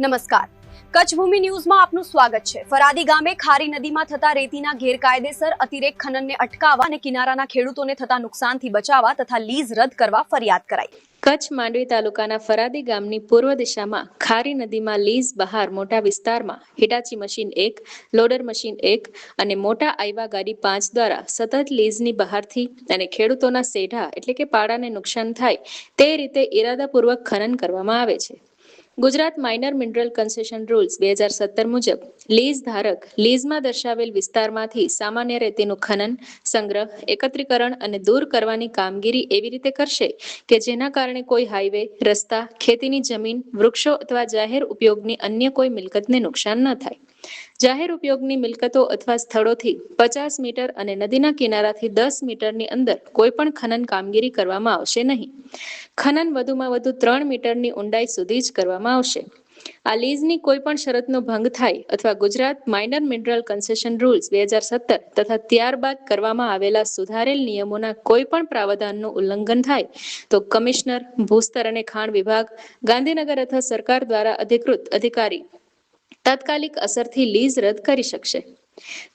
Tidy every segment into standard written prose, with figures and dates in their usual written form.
નમસ્કાર, કચ્છ ભૂમિ ન્યૂઝમાં આપનું સ્વાગત છે। ફરાદી ગામે ખારી નદીમાં થતા રેતીના ગેરકાયદેસર અતિરેક ખનનને અટકાવવા અને કિનારાના ખેડૂતોને થતા નુકસાનથી બચાવવા તથા લીઝ રદ કરવા ફરિયાદ કરાઈ। કચ્છ માંડવી તાલુકાના ફરાદી ગામની પૂર્વ દિશામાં ખારી નદીમાં લીઝ બહાર મોટા વિસ્તારમાં હિટાચી મશીન 1, લોડર મશીન 1 અને મોટા આઈવા ગાડી 5 દ્વારા સતત લીઝની બહારથી અને ખેડૂતોના સેઢા એટલે કે પાડાને નુકસાન થાય તે રીતે ઇરાદાપૂર્વક ખનન કરવામાં આવે છે। Gujarat minor mineral concession rules 2017 મુજબ લીઝ ધારક લીઝમાં દર્શાવેલ વિસ્તારમાંથી સામાન્ય રેતીનું ખનન, સંગ્રહ, એકત્રીકરણ અને દૂર કરવાની કામગીરી એવી રીતે કરશે કે જેના કારણે કોઈ હાઈવે, રસ્તા, ખેતીની જમીન, વૃક્ષો અથવા જાહેર ઉપયોગની અન્ય કોઈ મિલકતને નુકસાન ન થાય। જાહેર ઉપયોગની મિલકતો અથવા સ્થળોથી 50 મીટર અને નદીના કિનારાથી 10 મીટરની અંદર કોઈ પણ ખનન કામગીરી કરવામાં આવશે નહીં। ખનન વધુમાં વધુ 3 મીટરની ઊંડાઈ સુધી જ કરવામાં આવશે। આ લીઝની કોઈ પણ શરતનો ભંગ થાય અથવા Gujarat minor mineral concession rules 2017 તથા ત્યારબાદ કરવામાં આવેલા સુધારેલ નિયમોના કોઈ પણ પ્રાવધાનનું ઉલ્લંઘન થાય તો કમિશનર, ભૂસ્તર અને ખાણ વિભાગ, ગાંધીનગર અથવા સરકાર દ્વારા અધિકૃત અધિકારી તાત્કાલિક અસરથી લીઝ રદ કરી શકશે।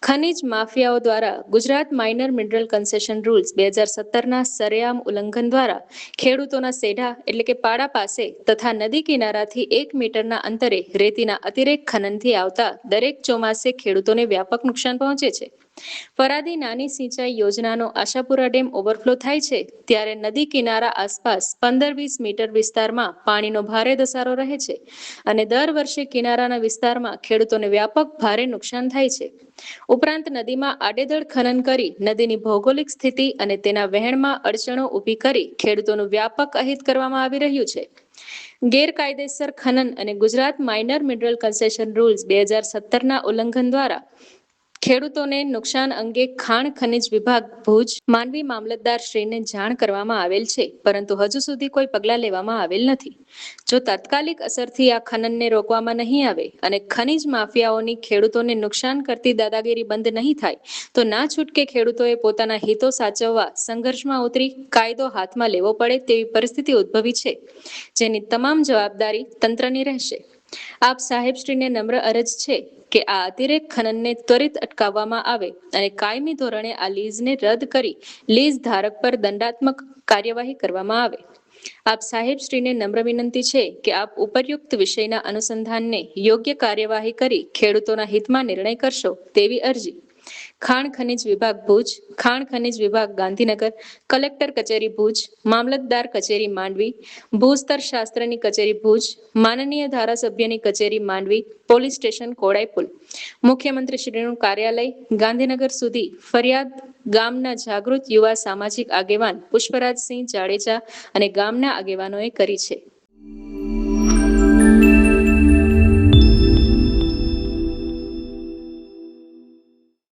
ખનીજ માફિયાઓ દ્વારા Gujarat minor mineral concession rules 2017ના સરેઆમ ઉલ્લંઘન દ્વારા ખેડૂતોના સેઢા એટલે કે પાડા પાસે તથા નદી કિનારાથી 1 મીટરના અંતરે રેતીના અતિરેક ખનનથી આવતા દરેક ચોમાસે ખેડૂતોને વ્યાપક નુકસાન પહોંચે છે। ફરાદી નાની સિંચાઈ યોજનાનો આશાપુરા ડેમ ઓવરફ્લો થાય છે ત્યારે નદી કિનારા આસપાસ 15-20 મીટર વિસ્તારમાં પાણીનો ભારે ધસારો રહે છે અને દર વર્ષે કિનારાના વિસ્તારમાં ખેડૂતોને વ્યાપક ભારે નુકસાન થાય છે। ઉપરાંત નદીમાં આડેધડ ખનન કરી નદીની ભૌગોલિક સ્થિતિ અને તેના વહેણમાં અડચણો ઊભી કરી ખેડૂતોનું વ્યાપક અહિત કરવામાં આવી રહ્યું છે। ગેરકાયદેસર ખનન અને Gujarat minor mineral concession rules 2017ના ઉલ્લંઘન દ્વારા ખેડૂતોને નુકસાન અંગે ખાણ ખનીજ વિભાગ ભુજ, માંડવી મામલતદાર શ્રીને જાણ કરવામાં આવેલ છે પરંતુ હજુ સુધી કોઈ પગલાં લેવામાં આવેલ નથી। જો તાત્કાલિક અસરથી આ ખનનને રોકવામાં નહીં આવે અને ખનીજ માફિયાઓની ખેડૂતોને નુકસાન કરતી દાદાગીરી બંધ નહીં થાય તો ના છૂટકે ખેડૂતોએ પોતાના હિતો સાચવવા સંઘર્ષમાં ઉતરી કાયદો હાથમાં લેવો પડે તેવી પરિસ્થિતિ ઉદ્ભવી છે જેની તમામ જવાબદારી તંત્રની રહેશે। આપ સાહેબશ્રીને નમ્ર અરજ છે કે આ અતિરેક ખનનને ત્વરિત અટકાવવામાં આવે અને કાયમી ધોરણે આ લીઝને રદ કરી લીઝ ધારક પર દંડાત્મક કાર્યવાહી કરવામાં આવે। આપ સાહેબશ્રીને નમ્ર વિનંતી છે કે આપ ઉપરયુક્ત વિષયના અનુસંધાનને યોગ્ય કાર્યવાહી કરી ખેડૂતોના હિતમાં નિર્ણય કરશો તેવી અરજી। ખાણ ખનીજ વિભાગ ભુજ, ખાણ ખનીજ વિભાગ ગાંધીનગર, કલેક્ટર કચેરી ભુજ, મામલતદાર કચેરી માંડવી, ભૂસ્તર શાસ્ત્રની કચેરી ભુજ, માનનીય ધારાસભ્યની કચેરી માંડવી, પોલીસ સ્ટેશન કોડાઈપુલ, મુખ્યમંત્રી શ્રીનું કાર્યાલય ગાંધીનગર સુધી ફરિયાદ ગામના જાગૃત યુવા સામાજિક આગેવાન પુષ્પરાજસિંહ જાડેજા અને ગામના આગેવાનોએ કરી છે।